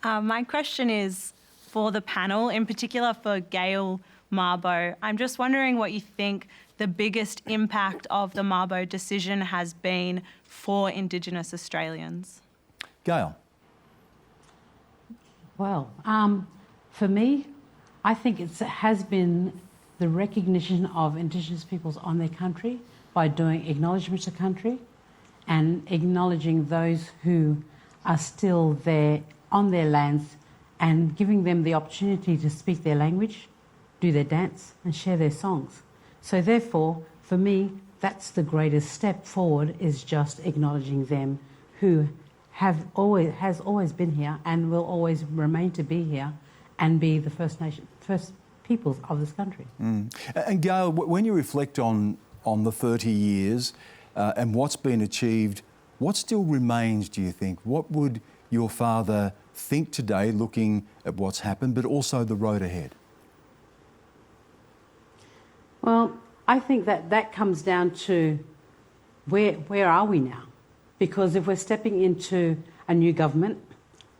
My question is for the panel, in particular for Gail Mabo. I'm just wondering what you think the biggest impact of the Mabo decision has been for Indigenous Australians. Gail. Well, for me, I think it has been the recognition of Indigenous peoples on their country by doing acknowledgements of country and acknowledging those who are still there on their lands and giving them the opportunity to speak their language, do their dance and share their songs. So therefore, for me, that's the greatest step forward, is just acknowledging them who has always been here and will always remain to be here and be the First peoples of this country. And Gail, when you reflect on the 30 years and what's been achieved, what still remains, do you think? What would your father think today, looking at what's happened, but also the road ahead? Well, I think that comes down to where are we now? Because if we're stepping into a new government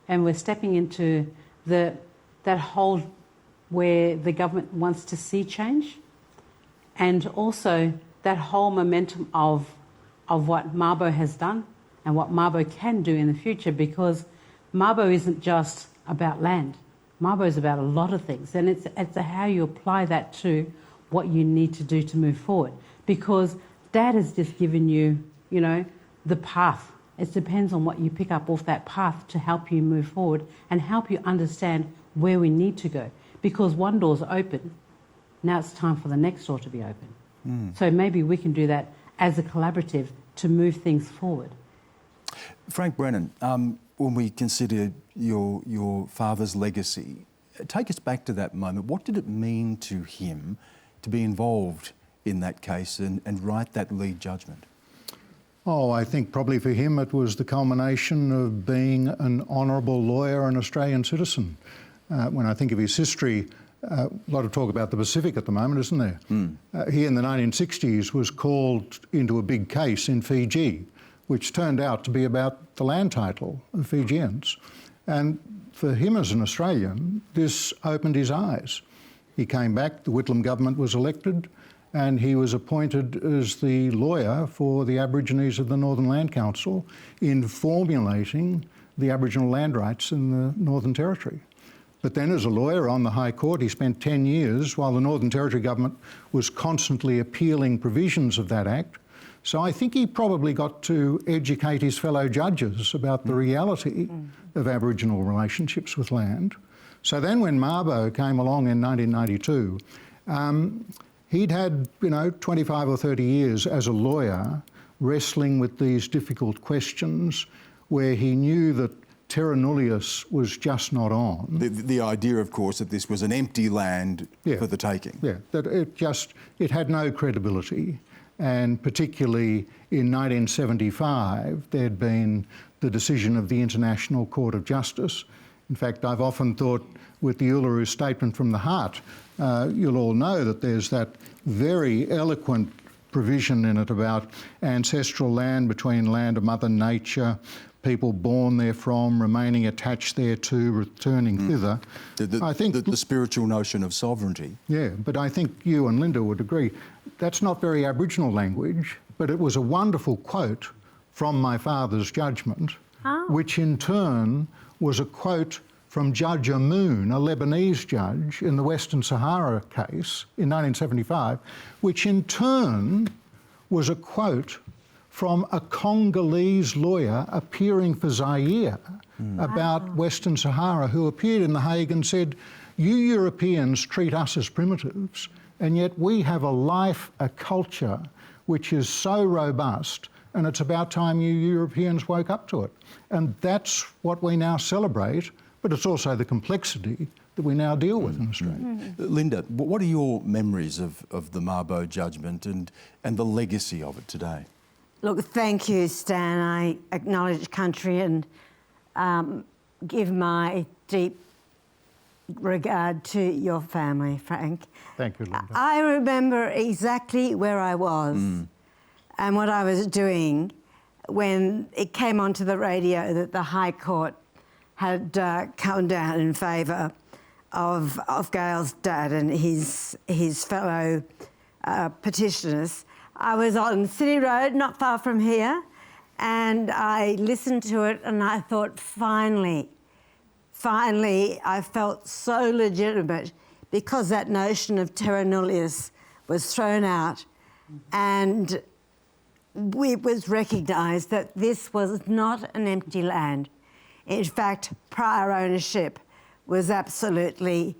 and we're stepping into that whole where the government wants to see change, and also that whole momentum of what Mabo has done and what Mabo can do in the future, because Mabo isn't just about land. Mabo is about a lot of things, and it's how you apply that to what you need to do to move forward. Because Dad has just given you, the path. It depends on what you pick up off that path to help you move forward and help you understand where we need to go. Because one door's open, now it's time for the next door to be open. So maybe we can do that as a collaborative to move things forward. Frank Brennan, when we consider your father's legacy, take us back to that moment. What did it mean to him to be involved in that case and write that lead judgment? Oh, I think probably for him it was the culmination of being an honourable lawyer and Australian citizen. When I think of his history, a lot of talk about the Pacific at the moment, isn't there? He in the 1960s was called into a big case in Fiji, which turned out to be about the land title of Fijians. And for him as an Australian, this opened his eyes. He came back, the Whitlam government was elected, and he was appointed as the lawyer for the Aborigines of the Northern Land Council in formulating the Aboriginal land rights in the Northern Territory. But then as a lawyer on the High Court, he spent 10 years while the Northern Territory government was constantly appealing provisions of that Act. So I think he probably got to educate his fellow judges about the reality of Aboriginal relationships with land. So then when Mabo came along in 1992, he'd had, 25 or 30 years as a lawyer wrestling with these difficult questions where he knew that terra nullius was just not on. The idea, of course, that this was an empty land for the taking. Yeah, that it had no credibility. And particularly in 1975, there'd been the decision of the International Court of Justice. In fact, I've often thought with the Uluru Statement from the Heart, you'll all know that there's that very eloquent provision in it about ancestral land between land of Mother Nature, people born therefrom, remaining attached thereto, returning thither. I think the spiritual notion of sovereignty. Yeah, but I think you and Linda would agree, that's not very Aboriginal language, but it was a wonderful quote from my father's judgment, which in turn was a quote from Judge Amoun, a Lebanese judge in the Western Sahara case in 1975, which in turn was a quote from a Congolese lawyer appearing for Zaire about Western Sahara, who appeared in The Hague and said, you Europeans treat us as primitives, and yet we have a life, a culture, which is so robust, and it's about time you Europeans woke up to it. And that's what we now celebrate, but it's also the complexity that we now deal with in Australia. Linda, what are your memories of the Mabo judgment and the legacy of it today? Look, thank you, Stan. I acknowledge country and give my deep regard to your family, Frank. Thank you, Linda. I remember exactly where I was and what I was doing when it came onto the radio that the High Court had come down in favour of Gail's dad and his fellow petitioners. I was on City Road, not far from here, and I listened to it and I thought, finally, I felt so legitimate because that notion of terra nullius was thrown out and it was recognised that this was not an empty land. In fact, prior ownership was absolutely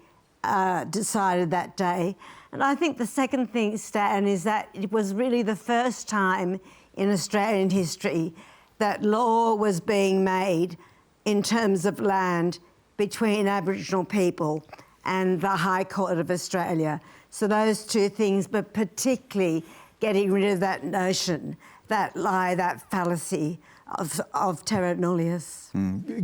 decided that day. And I think the second thing, Stan, is that it was really the first time in Australian history that law was being made in terms of land between Aboriginal people and the High Court of Australia. So those two things, but particularly getting rid of that notion, that lie, that fallacy of terra nullius.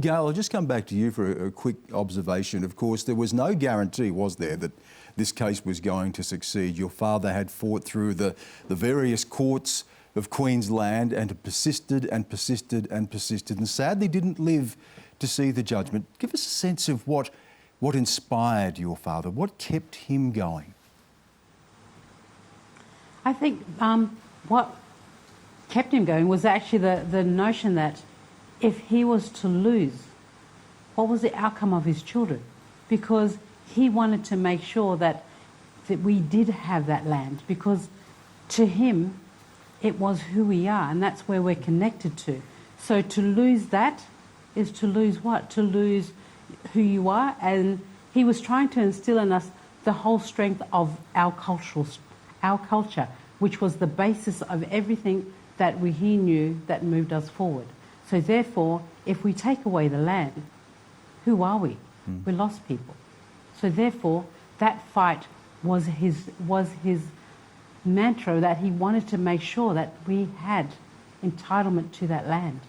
Gail, I'll just come back to you for a quick observation. Of course, there was no guarantee, was there, that this case was going to succeed. Your father had fought through the various courts of Queensland and persisted and persisted and persisted and sadly didn't live to see the judgment. Give us a sense of what inspired your father, what kept him going? I think what kept him going was actually the notion that if he was to lose, what was the outcome of his children? Because he wanted to make sure that we did have that land, because to him it was who we are and that's where we're connected to. So to lose that is to lose what? To lose who you are. And he was trying to instill in us the whole strength of our culture, which was the basis of everything that he knew that moved us forward. So therefore, if we take away the land, who are we? We're lost people. So therefore, that fight was his mantra, that he wanted to make sure that we had entitlement to that land.